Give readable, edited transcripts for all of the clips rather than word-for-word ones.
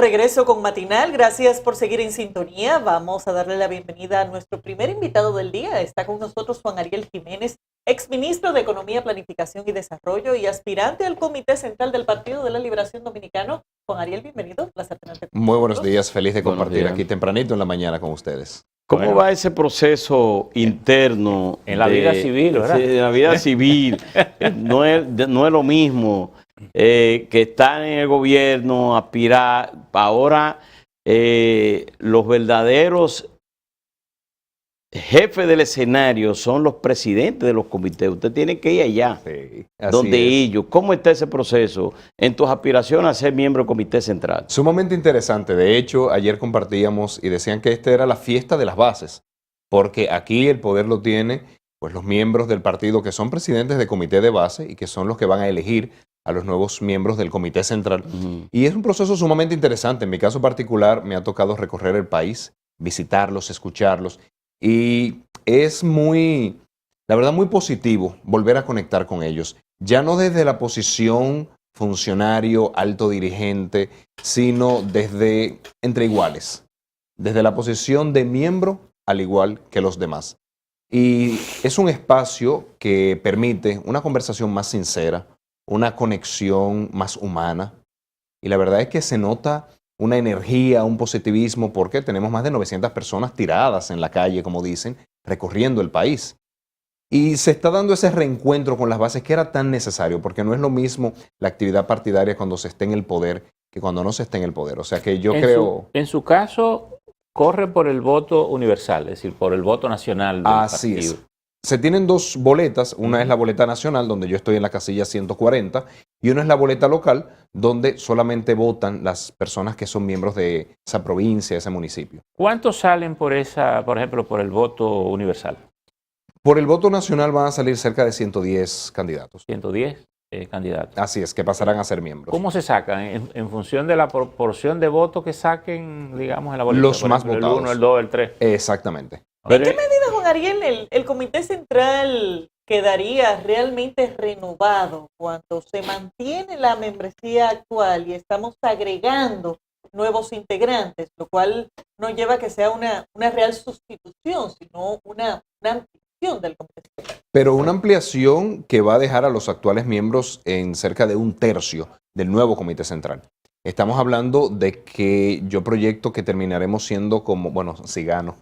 regreso con Matinal. Gracias por seguir en sintonía. Vamos a darle la bienvenida a nuestro primer invitado del día. Está con nosotros Juan Ariel Jiménez, exministro de Economía, Planificación y Desarrollo y aspirante al Comité Central del Partido de la Liberación Dominicano. Juan Ariel, bienvenido. Placer tenerte con Muy buenos días. Feliz de Buenos compartir días. aquí tempranito en la mañana con ustedes. ¿Cómo va ese proceso interno? En la vida civil, ¿verdad? Sí, en la vida civil. no es lo mismo que estar en el gobierno, aspirar. Ahora, los verdaderos jefes del escenario son los presidentes de los comités. Usted tiene que ir allá, Sí, así donde es. ellos. ¿Cómo está ese proceso en tus aspiraciones a ser miembro del comité central? Sumamente interesante. De hecho, ayer compartíamos y decían que esta era la fiesta de las bases, porque aquí el poder lo tiene pues los miembros del partido que son presidentes de comité de base y que son los que van a elegir a los nuevos miembros del comité central. Y es un proceso sumamente interesante. En mi caso particular me ha tocado recorrer el país, visitarlos, escucharlos. Y es la verdad, muy positivo volver a conectar con ellos. Ya no desde la posición funcionario, alto dirigente, sino desde entre iguales. Desde la posición de miembro al igual que los demás. Y es un espacio que permite una conversación más sincera, una conexión más humana. Y la verdad es que se nota una energía, un positivismo, porque tenemos más de 900 personas tiradas en la calle, como dicen, recorriendo el país. Y se está dando ese reencuentro con las bases que era tan necesario, porque no es lo mismo la actividad partidaria cuando se esté en el poder que cuando no se esté en el poder. O sea que yo creo... En su caso, corre por el voto universal, es decir, por el voto nacional del Así partido. es. Se tienen dos boletas, una es la boleta nacional, donde yo estoy en la casilla 140, y una es la boleta local, donde solamente votan las personas que son miembros de esa provincia, ese municipio. ¿Cuántos salen por ejemplo, por el voto universal? Por el voto nacional van a salir cerca de 110 candidatos. 110 candidatos. Así es, que pasarán a ser miembros. ¿Cómo se sacan? ¿En función de la proporción de votos que saquen, digamos, en la boleta? Los Por más ejemplo, votados. El 1, el 2, el 3. Exactamente. ¿En qué medida, Juan Ariel, el Comité Central quedaría realmente renovado cuando se mantiene la membresía actual y estamos agregando nuevos integrantes, lo cual no lleva a que sea una real sustitución, sino una ampliación del Comité Central? Pero una ampliación que va a dejar a los actuales miembros en cerca de 1/3 del nuevo Comité Central. Estamos hablando de que yo proyecto que terminaremos siendo como, bueno, si gano,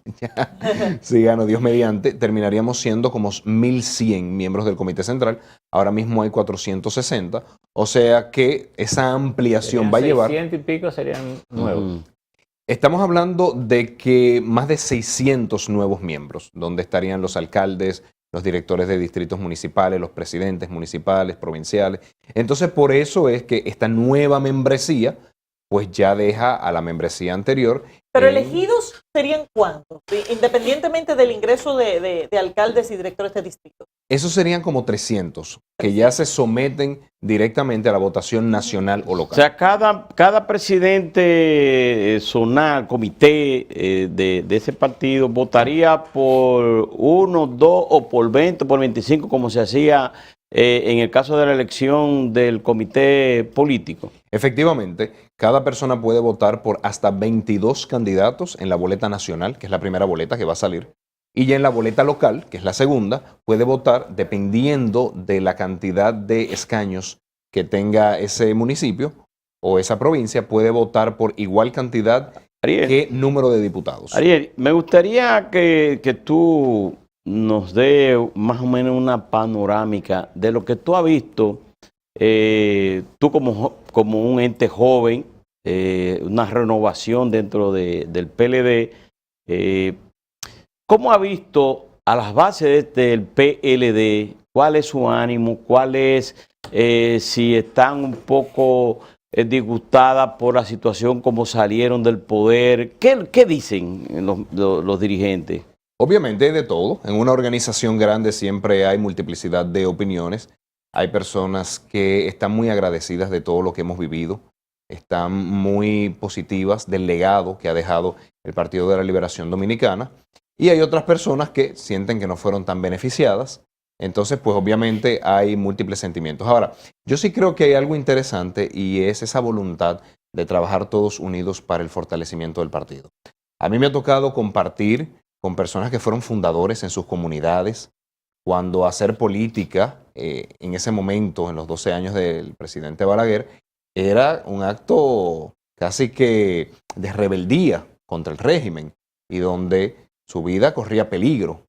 Dios mediante, terminaríamos siendo como 1.100 miembros del Comité Central. Ahora mismo hay 460, o sea que esa ampliación va a llevar... 600 y pico serían nuevos. Estamos hablando de que más de 600 nuevos miembros, donde estarían los alcaldes, los directores de distritos municipales, los presidentes municipales, provinciales. Entonces, por eso es que esta nueva membresía, pues ya deja a la membresía anterior. Pero elegidos serían ¿cuántos? Independientemente del ingreso de alcaldes y directores de distrito. Esos serían como 300, que ya se someten directamente a la votación nacional o O local. sea, cada presidente zonal, comité de ese partido votaría por 1, 2 o por 20 o por 25, como se hacía en el caso de la elección del comité político. Efectivamente, cada persona puede votar por hasta 22 candidatos en la boleta nacional, que es la primera boleta que va a salir. Y ya en la boleta local, que es la segunda, puede votar dependiendo de la cantidad de escaños que tenga ese municipio o esa provincia, puede votar por igual cantidad Ariel, que número de diputados. Ariel, me gustaría que tú nos dé más o menos una panorámica de lo que tú has visto, tú como un ente joven, una renovación dentro del PLD. ¿Cómo ha visto a las bases del PLD? ¿Cuál es su ánimo? ¿Cuál es, si están un poco disgustadas por la situación como salieron del poder? ¿Qué dicen los dirigentes? Obviamente hay de todo. En una organización grande siempre hay multiplicidad de opiniones. Hay personas que están muy agradecidas de todo lo que hemos vivido. Están muy positivas del legado que ha dejado el Partido de la Liberación Dominicana. Y hay otras personas que sienten que no fueron tan beneficiadas. Entonces, pues obviamente hay múltiples sentimientos. Ahora, yo sí creo que hay algo interesante y es esa voluntad de trabajar todos unidos para el fortalecimiento del partido. A mí me ha tocado compartir con personas que fueron fundadores en sus comunidades, cuando hacer política en ese momento, en los 12 años del presidente Balaguer, era un acto casi que de rebeldía contra el régimen y donde su vida corría peligro.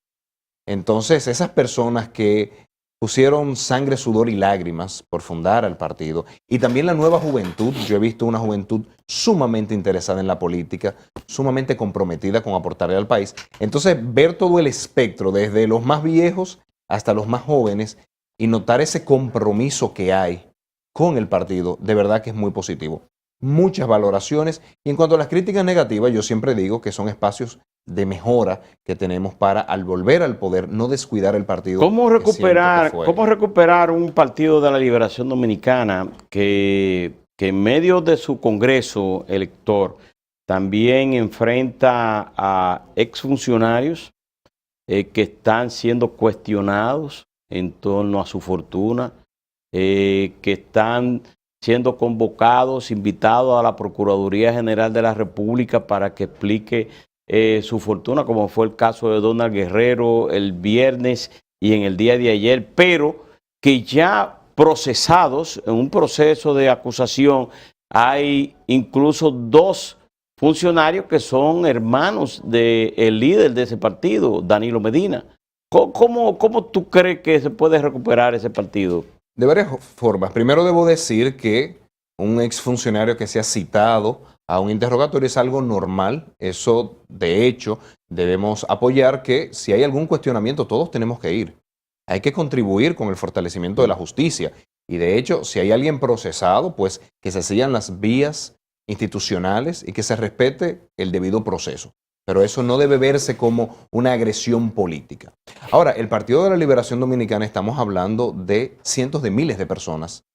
Entonces, esas personas que pusieron sangre, sudor y lágrimas por fundar al partido, y también la nueva juventud, yo he visto una juventud sumamente interesada en la política, sumamente comprometida con aportarle al país. Entonces, ver todo el espectro, desde los más viejos hasta los más jóvenes, y notar ese compromiso que hay con el partido, de verdad que es muy positivo. Muchas valoraciones, y en cuanto a las críticas negativas, yo siempre digo que son espacios de mejora que tenemos para, al volver al poder, no descuidar el partido. ¿Cómo recuperar un Partido de la Liberación Dominicana que en medio de su congreso elector también enfrenta a exfuncionarios que están siendo cuestionados en torno a su fortuna, que están siendo convocados, invitados a la Procuraduría General de la República para que explique su fortuna, como fue el caso de Donald Guerrero el viernes y en el día de ayer, pero que ya procesados en un proceso de acusación hay incluso 2 funcionarios que son hermanos del líder de ese partido, Danilo Medina? ¿Cómo tú crees que se puede recuperar ese partido? De varias formas. Primero debo decir que un exfuncionario que sea citado a un interrogatorio es algo normal. Eso, de hecho, debemos apoyar que si hay algún cuestionamiento, todos tenemos que ir. Hay que contribuir con el fortalecimiento de la justicia. Y de hecho, si hay alguien procesado, pues que se sigan las vías institucionales y que se respete el debido proceso. Pero eso no debe verse como una agresión política. Ahora, el Partido de la Liberación Dominicana, estamos hablando de cientos de miles de personas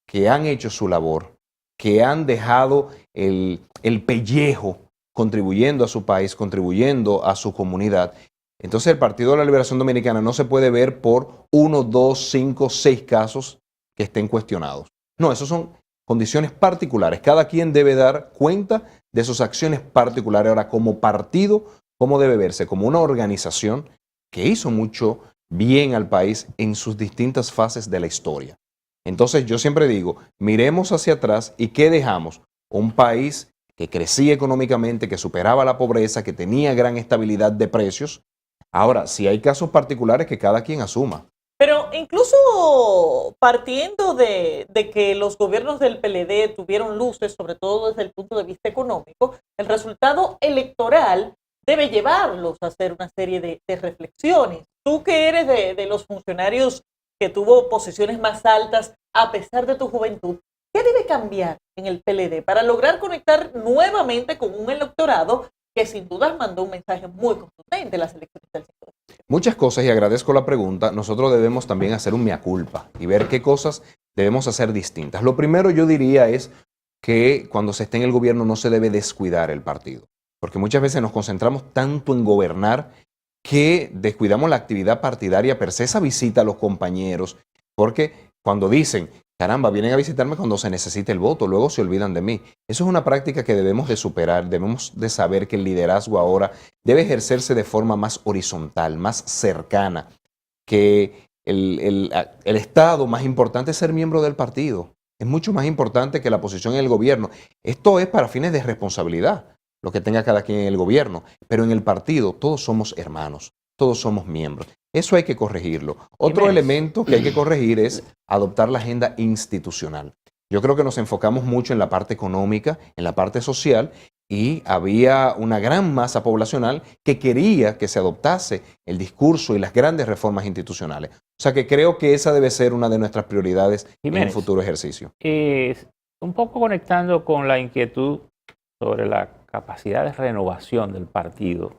que han hecho su labor, que han dejado el pellejo contribuyendo a su país, contribuyendo a su comunidad. Entonces el Partido de la Liberación Dominicana no se puede ver por 1, 2, 5, 6 casos que estén cuestionados. No, esos son condiciones particulares. Cada quien debe dar cuenta de sus acciones particulares. Ahora, como partido, ¿cómo debe verse? Como una organización que hizo mucho bien al país en sus distintas fases de la historia. Entonces yo siempre digo, miremos hacia atrás y ¿qué dejamos? Un país que crecía económicamente, que superaba la pobreza, que tenía gran estabilidad de precios. Ahora, si hay casos particulares, que cada quien asuma. Pero incluso partiendo de que los gobiernos del PLD tuvieron luces, sobre todo desde el punto de vista económico, el resultado electoral debe llevarlos a hacer una serie de reflexiones. Tú que eres de los funcionarios que tuvo posiciones más altas a pesar de tu juventud, ¿qué debe cambiar en el PLD para lograr conectar nuevamente con un electorado que sin duda mandó un mensaje muy contundente en las elecciones del 5 de julio? Muchas cosas, y agradezco la pregunta. Nosotros debemos también hacer un mea culpa y ver qué cosas debemos hacer distintas. Lo primero yo diría es que cuando se esté en el gobierno no se debe descuidar el partido, porque muchas veces nos concentramos tanto en gobernar que descuidamos la actividad partidaria per se, esa visita a los compañeros, porque cuando dicen, caramba, vienen a visitarme cuando se necesite el voto, luego se olvidan de mí. Eso es una práctica que debemos de superar, debemos de saber que el liderazgo ahora debe ejercerse de forma más horizontal, más cercana, que el Estado más importante es ser miembro del partido, es mucho más importante que la posición en el gobierno. Esto es para fines de responsabilidad, lo que tenga cada quien en el gobierno, pero en el partido todos somos hermanos, todos somos miembros. Eso hay que corregirlo. Otro elemento que hay que corregir es adoptar la agenda institucional. Yo creo que nos enfocamos mucho en la parte económica, en la parte social, y había una gran masa poblacional que quería que se adoptase el discurso y las grandes reformas institucionales. O sea que creo que esa debe ser una de nuestras prioridades en un futuro ejercicio. Un poco conectando con la inquietud sobre la capacidad de renovación del partido.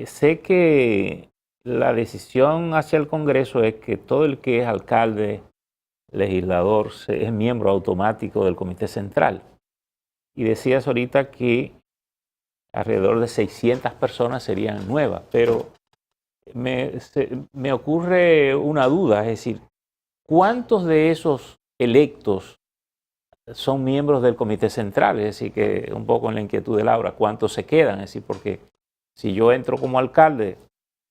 Sé que la decisión hacia el Congreso es que todo el que es alcalde, legislador, es miembro automático del Comité Central. Y decías ahorita que alrededor de 600 personas serían nuevas, pero me ocurre una duda, es decir, ¿cuántos de esos electos son miembros del comité central, es decir, que un poco en la inquietud de Laura, ¿cuántos se quedan? Es decir, porque si yo entro como alcalde,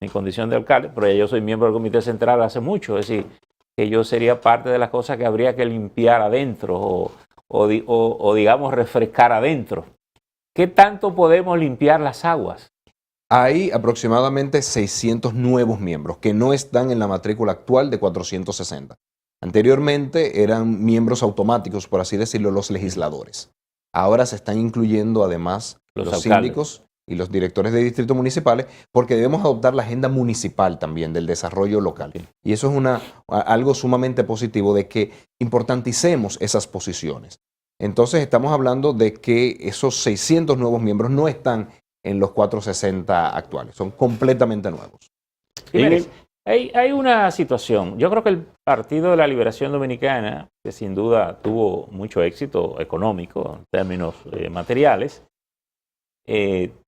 en condición de alcalde, pero ya yo soy miembro del comité central hace mucho, es decir, que yo sería parte de las cosas que habría que limpiar adentro o digamos, refrescar adentro. ¿Qué tanto podemos limpiar las aguas? Hay aproximadamente 600 nuevos miembros que no están en la matrícula actual de 460. Anteriormente eran miembros automáticos, por así decirlo, los legisladores. Ahora se están incluyendo además los síndicos y los directores de distritos municipales, porque debemos adoptar la agenda municipal también del desarrollo local. Y eso es algo sumamente positivo, de que importanticemos esas posiciones. Entonces estamos hablando de que esos 600 nuevos miembros no están en los 460 actuales, son completamente nuevos. Jiménez, hay una situación. Yo creo que el Partido de la Liberación Dominicana, que sin duda tuvo mucho éxito económico en términos materiales,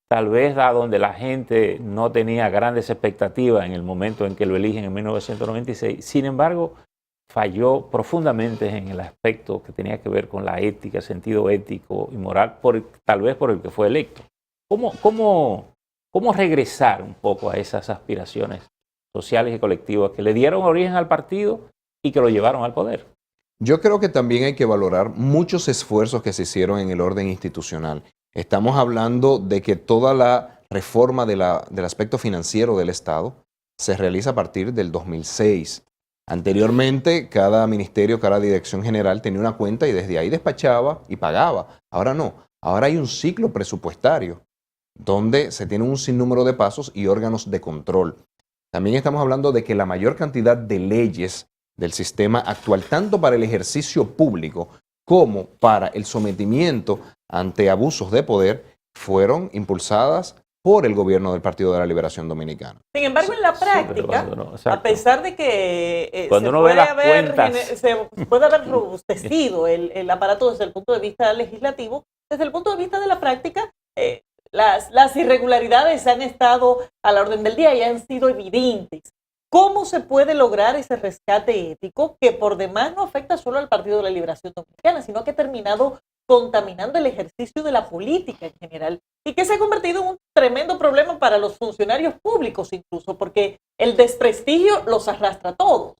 tal vez a donde la gente no tenía grandes expectativas en el momento en que lo eligen en 1996, sin embargo, falló profundamente en el aspecto que tenía que ver con la ética, sentido ético y moral, tal vez por el que fue electo. ¿Cómo regresar un poco a esas aspiraciones sociales y colectivas que le dieron origen al partido y que lo llevaron al poder? Yo creo que también hay que valorar muchos esfuerzos que se hicieron en el orden institucional. Estamos hablando de que toda la reforma del aspecto financiero del Estado se realiza a partir del 2006. Anteriormente, cada ministerio, cada dirección general tenía una cuenta y desde ahí despachaba y pagaba. Ahora no. Ahora hay un ciclo presupuestario donde se tiene un sinnúmero de pasos y órganos de control. También estamos hablando de que la mayor cantidad de leyes del sistema actual, tanto para el ejercicio público como para el sometimiento ante abusos de poder, fueron impulsadas por el gobierno del Partido de la Liberación Dominicana. Sin embargo, en la práctica, a pesar de que se puede haber robustecido el aparato desde el punto de vista legislativo, desde el punto de vista de la práctica, las irregularidades han estado a la orden del día y han sido evidentes. ¿Cómo se puede lograr ese rescate ético que por demás no afecta solo al Partido de la Liberación Dominicana, sino que ha terminado contaminando el ejercicio de la política en general y que se ha convertido en un tremendo problema para los funcionarios públicos incluso, porque el desprestigio los arrastra a todos?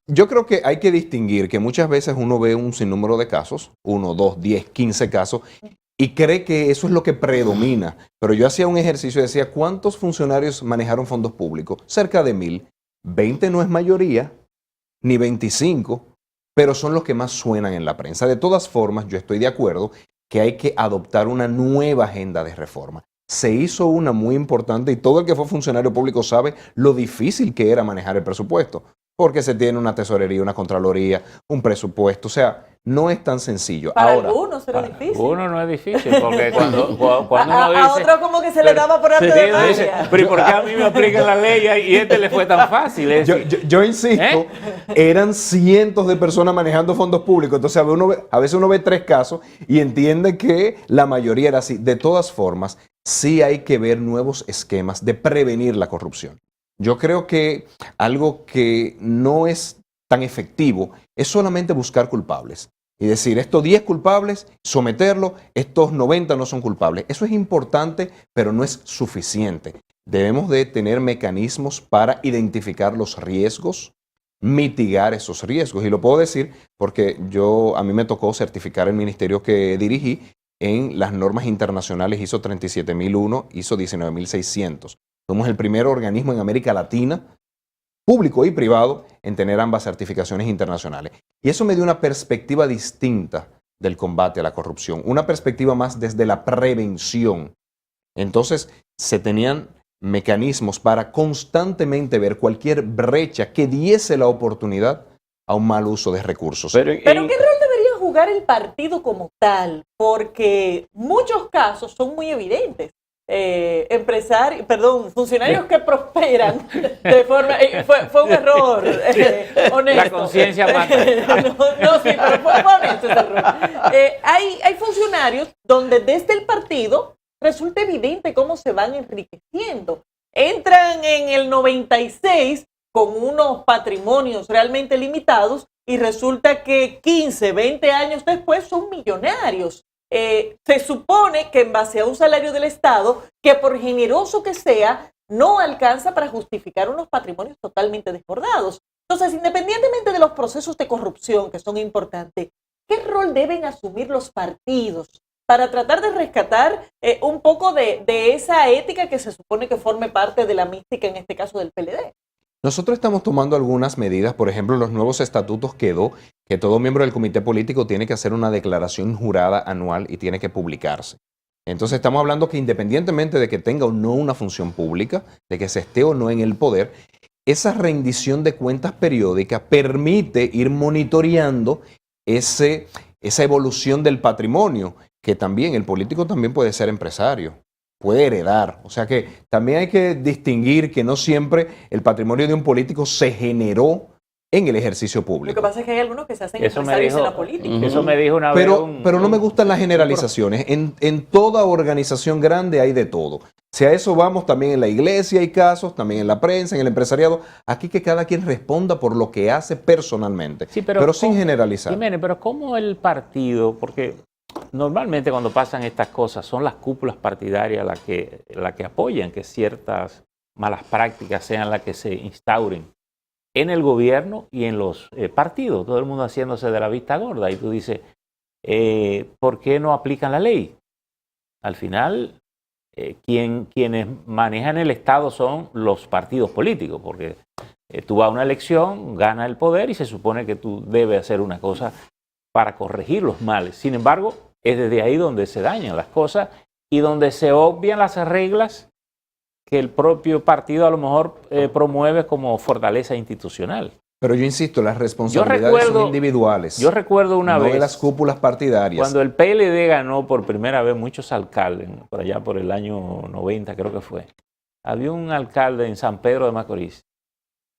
Yo creo que hay que distinguir que muchas veces uno ve un sinnúmero de casos, 1, 2, 10, 15 casos, y cree que eso es lo que predomina. Pero yo hacía un ejercicio y decía, ¿cuántos funcionarios manejaron fondos públicos? Cerca de 1000. 20 no es mayoría, ni 25, pero son los que más suenan en la prensa. De todas formas, yo estoy de acuerdo que hay que adoptar una nueva agenda de reforma. Se hizo una muy importante y todo el que fue funcionario público sabe lo difícil que era manejar el presupuesto, porque se tiene una tesorería, una contraloría, un presupuesto, o sea, no es tan sencillo. Para algunos será difícil. Uno no es difícil, porque cuando uno dice... A otro como que se le daba por arte de magia. Pero ¿y por qué a mí me aplican la ley y le fue tan fácil? Yo insisto, eran cientos de personas manejando fondos públicos, entonces a veces uno ve 3 casos y entiende que la mayoría era así. De todas formas, sí hay que ver nuevos esquemas de prevenir la corrupción. Yo creo que algo que no es tan efectivo es solamente buscar culpables y decir, estos 10 culpables, someterlo, estos 90 no son culpables. Eso es importante, pero no es suficiente. Debemos de tener mecanismos para identificar los riesgos, mitigar esos riesgos. Y lo puedo decir porque a mí me tocó certificar el ministerio que dirigí en las normas internacionales ISO 37001, ISO 19600. Somos el primer organismo en América Latina, público y privado, en tener ambas certificaciones internacionales. Y eso me dio una perspectiva distinta del combate a la corrupción, una perspectiva más desde la prevención. Entonces, se tenían mecanismos para constantemente ver cualquier brecha que diese la oportunidad a un mal uso de recursos. Pero ¿qué rol debería jugar el partido como tal? Porque muchos casos son muy evidentes. Funcionarios que prosperan de forma... fue un error honesto. La conciencia mata. No, sí, pero fue honesto ese error. Hay funcionarios donde desde el partido resulta evidente cómo se van enriqueciendo. Entran en el 96 con unos patrimonios realmente limitados y resulta que 15, 20 años después son millonarios. Se supone que en base a un salario del Estado, que por generoso que sea, no alcanza para justificar unos patrimonios totalmente desbordados. Entonces, independientemente de los procesos de corrupción que son importantes, ¿qué rol deben asumir los partidos para tratar de rescatar un poco de esa ética que se supone que forme parte de la mística, en este caso del PLD? Nosotros estamos tomando algunas medidas, por ejemplo, en los nuevos estatutos quedó que todo miembro del comité político tiene que hacer una declaración jurada anual y tiene que publicarse. Entonces estamos hablando que independientemente de que tenga o no una función pública, de que se esté o no en el poder, esa rendición de cuentas periódica permite ir monitoreando esa evolución del patrimonio, que también el político también puede ser empresario, puede heredar. O sea que también hay que distinguir que no siempre el patrimonio de un político se generó en el ejercicio público. Lo que pasa es que hay algunos que se hacen Eso me empresarios dijo- en la política. Eso me dijo una vez Pero no me gustan las generalizaciones. En toda organización grande hay de todo. Si a eso vamos, también en la iglesia hay casos, también en la prensa, en el empresariado. Aquí que cada quien responda por lo que hace personalmente, Sí, pero sin ¿cómo- generalizar. Jiménez, pero ¿cómo el partido? Porque normalmente cuando pasan estas cosas son las cúpulas partidarias las que apoyan que ciertas malas prácticas sean las que se instauren en el gobierno y en los partidos. Todo el mundo haciéndose de la vista gorda. Y tú dices, ¿por qué no aplican la ley? Al final, quienes manejan el Estado son los partidos políticos, porque tú vas a una elección, ganas el poder y se supone que tú debes hacer una cosa para corregir los males. Sin embargo, es desde ahí donde se dañan las cosas y donde se obvian las reglas que el propio partido a lo mejor promueve como fortaleza institucional. Pero yo insisto, las responsabilidades son individuales. Yo recuerdo una no vez de las cúpulas partidarias. cuando el PLD ganó por primera vez muchos alcaldes, por allá por el año 90 creo que fue. Había un alcalde en San Pedro de Macorís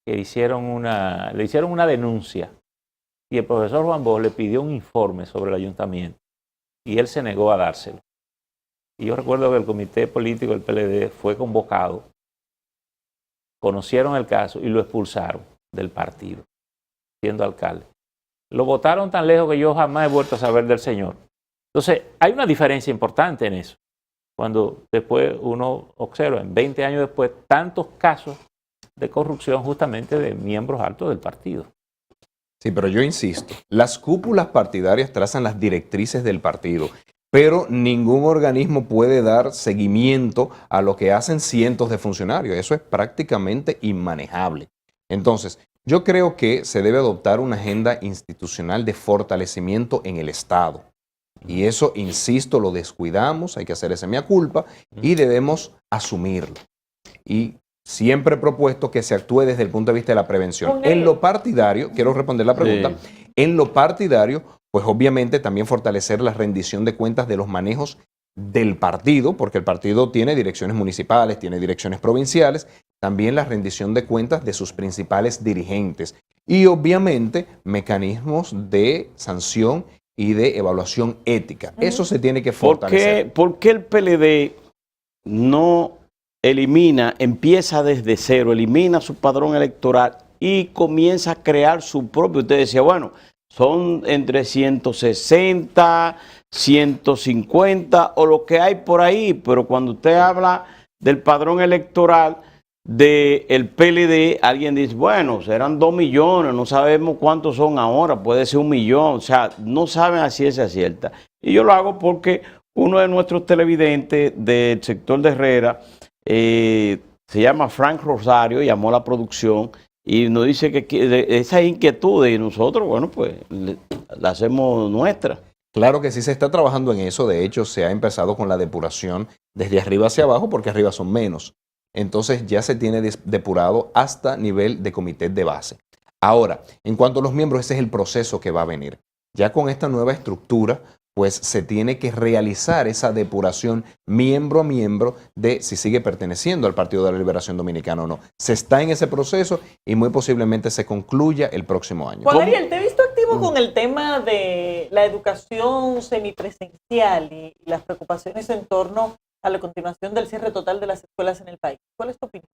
que le hicieron una denuncia y el profesor Juan Bosch le pidió un informe sobre el ayuntamiento y él se negó a dárselo. Y yo recuerdo que el comité político del PLD fue convocado, conocieron el caso y lo expulsaron del partido, siendo alcalde. Lo votaron tan lejos que yo jamás he vuelto a saber del señor. Entonces, hay una diferencia importante en eso. Cuando después uno observa, en 20 años después, tantos casos de corrupción justamente de miembros altos del partido. Sí, pero yo insisto, las cúpulas partidarias trazan las directrices del partido, pero ningún organismo puede dar seguimiento a lo que hacen cientos de funcionarios. Eso es prácticamente inmanejable. Entonces, yo creo que se debe adoptar una agenda institucional de fortalecimiento en el Estado. Y eso, insisto, lo descuidamos, hay que hacer esa mea culpa y debemos asumirlo. Y siempre he propuesto que se actúe desde el punto de vista de la prevención. En lo partidario, quiero responder la pregunta, en lo partidario, pues obviamente también fortalecer la rendición de cuentas de los manejos del partido, porque el partido tiene direcciones municipales, tiene direcciones provinciales, también la rendición de cuentas de sus principales dirigentes y obviamente mecanismos de sanción y de evaluación ética. Eso se tiene que fortalecer. ¿Por qué el PLD no empieza desde cero, elimina su padrón electoral y comienza a crear su propio? Usted decía, bueno, son entre 160, 150 o lo que hay por ahí, pero cuando usted habla del padrón electoral del PLD, alguien dice, bueno, serán 2 millones, no sabemos cuántos son ahora, puede ser 1 millón, o sea, no saben a ciencia cierta. Y yo lo hago porque uno de nuestros televidentes del sector de Herrera, se llama Frank Rosario, llamó a la producción y nos dice que esa inquietud y nosotros, bueno, pues la hacemos nuestra. Claro que sí se está trabajando en eso, de hecho se ha empezado con la depuración desde arriba hacia abajo porque arriba son menos. Entonces ya se tiene depurado hasta nivel de comité de base. Ahora, en cuanto a los miembros, ese es el proceso que va a venir. Ya con esta nueva estructura, pues se tiene que realizar esa depuración miembro a miembro de si sigue perteneciendo al Partido de la Liberación Dominicana o no. Se está en ese proceso y muy posiblemente se concluya el próximo año. Juan Ariel, te he visto activo con el tema de la educación semipresencial y las preocupaciones en torno a la continuación del cierre total de las escuelas en el país. ¿Cuál es tu opinión?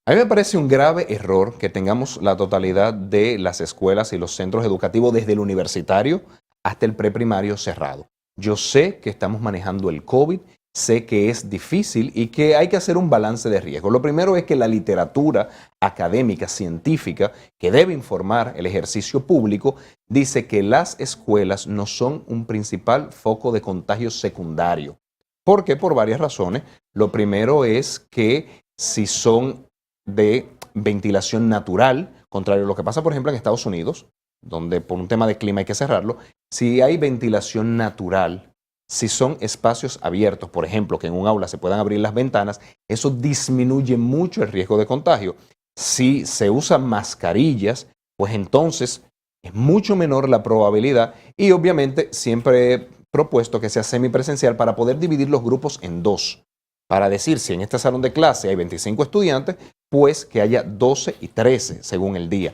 A mí me parece un grave error que tengamos la totalidad de las escuelas y los centros educativos desde el universitario hasta el preprimario cerrado. Yo sé que estamos manejando el COVID, sé que es difícil y que hay que hacer un balance de riesgo. Lo primero es que la literatura académica, científica, que debe informar el ejercicio público, dice que las escuelas no son un principal foco de contagio secundario. ¿Por qué? Por varias razones. Lo primero es que si son de ventilación natural, contrario a lo que pasa, por ejemplo, en Estados Unidos, donde por un tema de clima hay que cerrarlo, si hay ventilación natural, si son espacios abiertos, por ejemplo, que en un aula se puedan abrir las ventanas, eso disminuye mucho el riesgo de contagio. Si se usan mascarillas, pues entonces es mucho menor la probabilidad y obviamente siempre he propuesto que sea semipresencial para poder dividir los grupos en dos. Para decir, si en este salón de clase hay 25 estudiantes, pues que haya 12 y 13 según el día.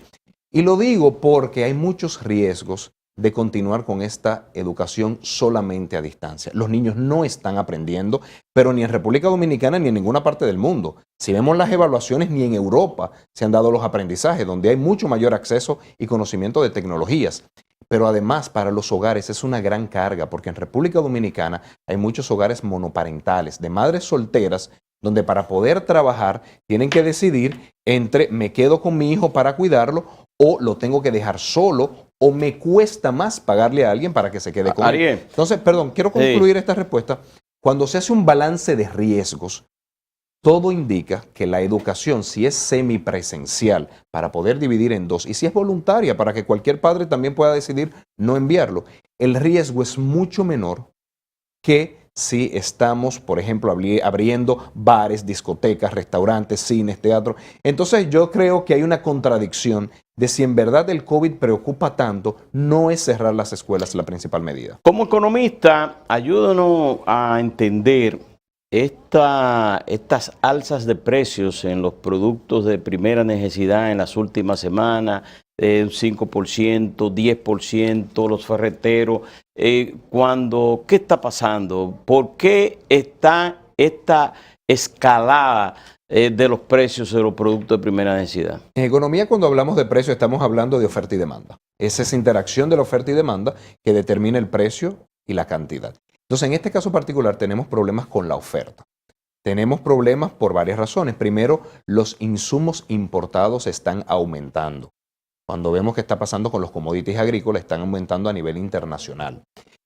Y lo digo porque hay muchos riesgos de continuar con esta educación solamente a distancia. Los niños no están aprendiendo, pero ni en República Dominicana ni en ninguna parte del mundo. Si vemos las evaluaciones, ni en Europa se han dado los aprendizajes, donde hay mucho mayor acceso y conocimiento de tecnologías. Pero además para los hogares es una gran carga, porque en República Dominicana hay muchos hogares monoparentales, de madres solteras, donde para poder trabajar tienen que decidir entre me quedo con mi hijo para cuidarlo o lo tengo que dejar solo o me cuesta más pagarle a alguien para que se quede con él. Entonces, perdón, quiero concluir esta respuesta. Cuando se hace un balance de riesgos, todo indica que la educación, si es semipresencial, para poder dividir en dos, y si es voluntaria, para que cualquier padre también pueda decidir no enviarlo, el riesgo es mucho menor que si estamos, por ejemplo, abriendo bares, discotecas, restaurantes, cines, teatro. Entonces yo creo que hay una contradicción de si en verdad el COVID preocupa tanto, no es cerrar las escuelas la principal medida. Como economista, ayúdanos a entender estas alzas de precios en los productos de primera necesidad en las últimas semanas, un 5%, 10%, los ferreteros. ¿Qué está pasando? ¿Por qué está esta escalada de los precios de los productos de primera necesidad? En economía, cuando hablamos de precio, estamos hablando de oferta y demanda. Es esa interacción de la oferta y demanda que determina el precio y la cantidad. Entonces, en este caso particular tenemos problemas con la oferta. Tenemos problemas por varias razones. Primero, los insumos importados están aumentando. Cuando vemos qué está pasando con los commodities agrícolas, están aumentando a nivel internacional.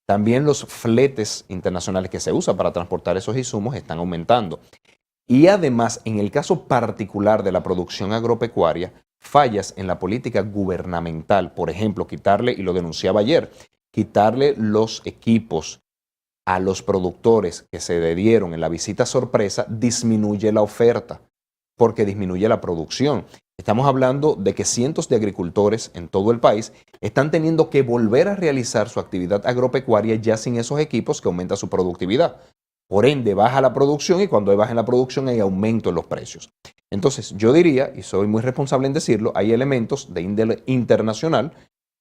También los fletes internacionales que se usan para transportar esos insumos están aumentando. Y además, en el caso particular de la producción agropecuaria, fallas en la política gubernamental, por ejemplo, quitarle, y lo denunciaba ayer, quitarle los equipos a los productores que se dieron en la visita sorpresa, disminuye la oferta, porque disminuye la producción. Estamos hablando de que cientos de agricultores en todo el país están teniendo que volver a realizar su actividad agropecuaria ya sin esos equipos, que aumenta su productividad. Por ende, baja la producción y cuando baja en la producción hay aumento en los precios. Entonces, yo diría, y soy muy responsable en decirlo, hay elementos de índole internacional,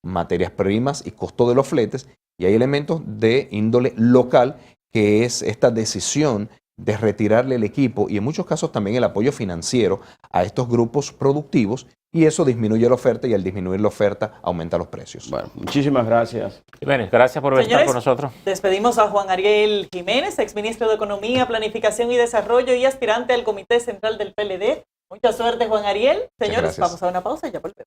materias primas y costo de los fletes, y hay elementos de índole local, que es esta decisión de retirarle el equipo y en muchos casos también el apoyo financiero a estos grupos productivos, y eso disminuye la oferta y al disminuir la oferta aumenta los precios. Bueno, muchísimas gracias. Jiménez, gracias por estar con nosotros. Despedimos a Juan Ariel Jiménez, exministro de Economía, Planificación y Desarrollo y aspirante al Comité Central del PLD. Mucha suerte, Juan Ariel. Señores, vamos a una pausa y ya volvemos.